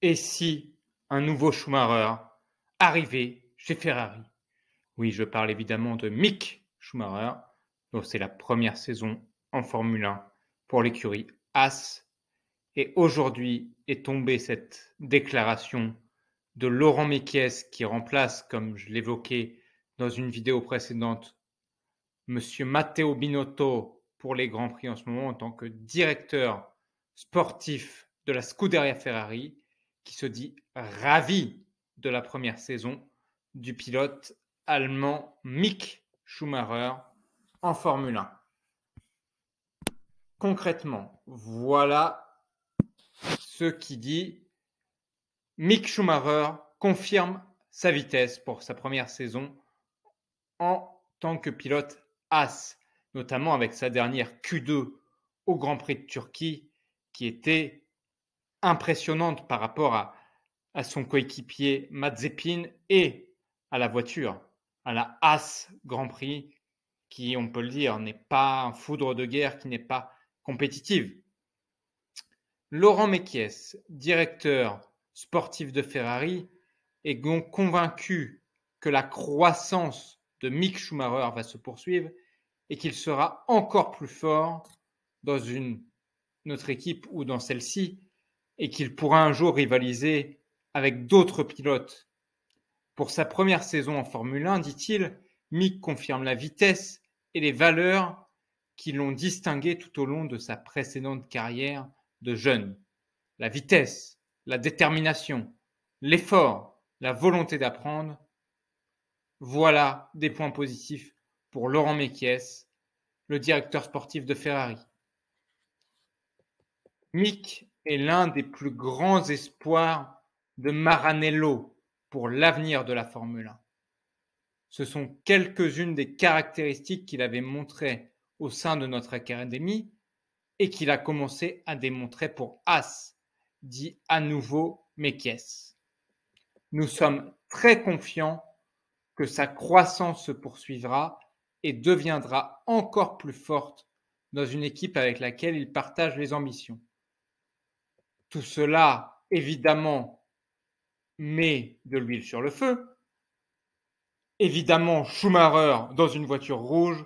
Et si un nouveau Schumacher arrivait chez Ferrari? Oui, je parle évidemment de Mick Schumacher, dont c'est la première saison en Formule 1 pour l'écurie Haas. Et aujourd'hui est tombée cette déclaration de Laurent Mekies qui remplace, comme je l'évoquais dans une vidéo précédente, Monsieur Matteo Binotto pour les Grands Prix en ce moment en tant que directeur sportif de la Scuderia Ferrari, qui se dit ravi de la première saison du pilote allemand Mick Schumacher en Formule 1. Concrètement, voilà ce qui dit Mick Schumacher confirme sa vitesse pour sa première saison en tant que pilote Haas, notamment avec sa dernière Q2 au Grand Prix de Turquie, qui était impressionnante par rapport à son coéquipier Mazepin et à la voiture, à la Haas Grand Prix, qui, on peut le dire, n'est pas un foudre de guerre, qui n'est pas compétitive. Laurent Mekies, directeur sportif de Ferrari, est donc convaincu que la croissance de Mick Schumacher va se poursuivre et qu'il sera encore plus fort dans notre équipe ou dans celle-ci et qu'il pourra un jour rivaliser avec d'autres pilotes. Pour sa première saison en Formule 1, dit-il, Mick confirme la vitesse et les valeurs qui l'ont distingué tout au long de sa précédente carrière de jeune. La vitesse, la détermination, l'effort, la volonté d'apprendre, voilà des points positifs pour Laurent Mekies, le directeur sportif de Ferrari. Mick est l'un des plus grands espoirs de Maranello pour l'avenir de la Formule 1. Ce sont quelques-unes des caractéristiques qu'il avait montrées au sein de notre académie et qu'il a commencé à démontrer pour Haas, dit à nouveau Mekies. Nous sommes très confiants que sa croissance se poursuivra et deviendra encore plus forte dans une équipe avec laquelle il partage les ambitions. Tout cela, évidemment, met de l'huile sur le feu. Évidemment, Schumacher dans une voiture rouge,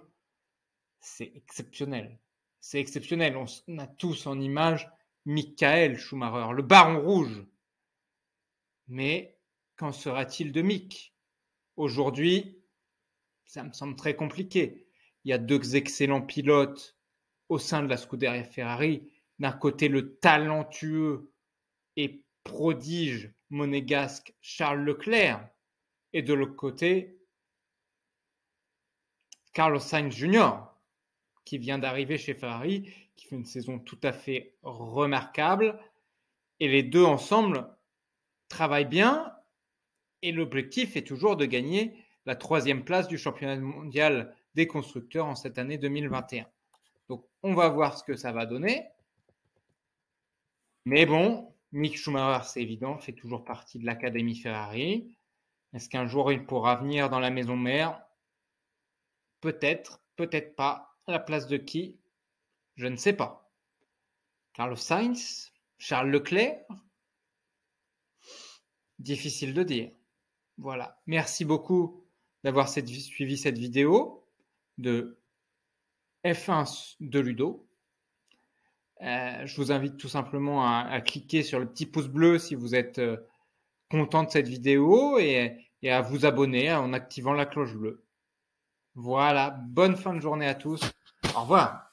c'est exceptionnel. C'est exceptionnel. On a tous en image Michael Schumacher, le baron rouge. Mais qu'en sera-t-il de Mick? Aujourd'hui, ça me semble très compliqué. Il y a deux excellents pilotes au sein de la Scuderia Ferrari. D'un côté, le talentueux et prodige monégasque Charles Leclerc, et de l'autre côté, Carlos Sainz Jr., qui vient d'arriver chez Ferrari, qui fait une saison tout à fait remarquable. Et les deux ensemble travaillent bien, et l'objectif est toujours de gagner la 3e place du championnat mondial des constructeurs en cette année 2021. Donc, on va voir ce que ça va donner. Mais bon, Mick Schumacher, c'est évident, fait toujours partie de l'Académie Ferrari. Est-ce qu'un jour il pourra venir dans la maison mère? Peut-être, peut-être pas. À la place de qui? Je ne sais pas. Carlos Sainz? Charles Leclerc? Difficile de dire. Voilà. Merci beaucoup d'avoir suivi cette vidéo de F1 de Ludo. Je vous invite tout simplement à cliquer sur le petit pouce bleu si vous êtes content de cette vidéo et à vous abonner en activant la cloche bleue. Voilà, bonne fin de journée à tous. Au revoir.